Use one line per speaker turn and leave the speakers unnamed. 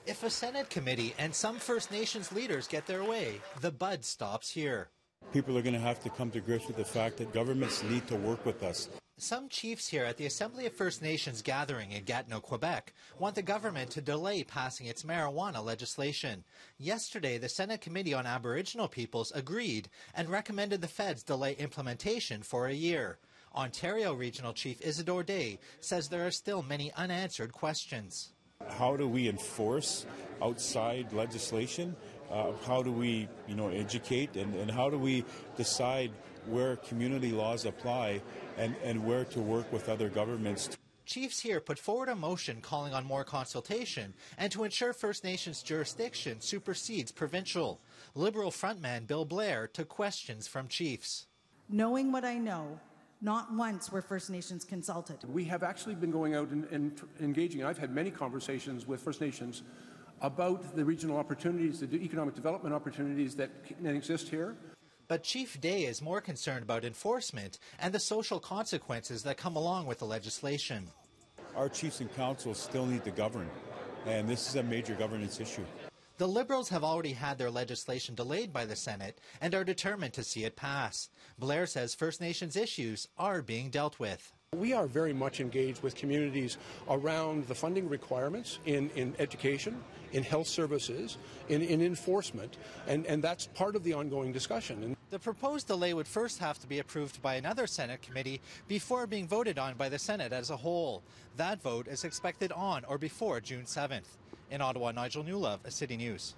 If a Senate committee and some First Nations leaders get their way, the bud stops here.
People are going to have to come to grips with the fact that governments need to work with us.
Some chiefs here at the Assembly of First Nations gathering in Gatineau, Quebec, want the government to delay passing its marijuana legislation. Yesterday, the Senate Committee on Aboriginal Peoples agreed and recommended the feds delay implementation for a year. Ontario Regional Chief Isidore Day says there are still many unanswered questions.
How do we enforce outside legislation? How do we, educate, and how do we decide where community laws apply and where to work with other governments?
Chiefs here put forward a motion calling on more consultation and to ensure First Nations jurisdiction supersedes provincial. Liberal frontman Bill Blair took questions from chiefs.
Knowing what I know, not once were First Nations consulted.
We have actually been going out and engaging. I've had many conversations with First Nations about the regional opportunities, the economic development opportunities that exist here.
But Chief Day is more concerned about enforcement and the social consequences that come along with the legislation.
Our chiefs and councils still need to govern, and this is a major governance issue.
The Liberals have already had their legislation delayed by the Senate and are determined to see it pass. Blair says First Nations issues are being dealt with.
We are very much engaged with communities around the funding requirements in education, in health services, in enforcement, and that's part of the ongoing discussion.
The proposed delay would first have to be approved by another Senate committee before being voted on by the Senate as a whole. That vote is expected on or before June 7th. In Ottawa, Nigel Newlove, City News.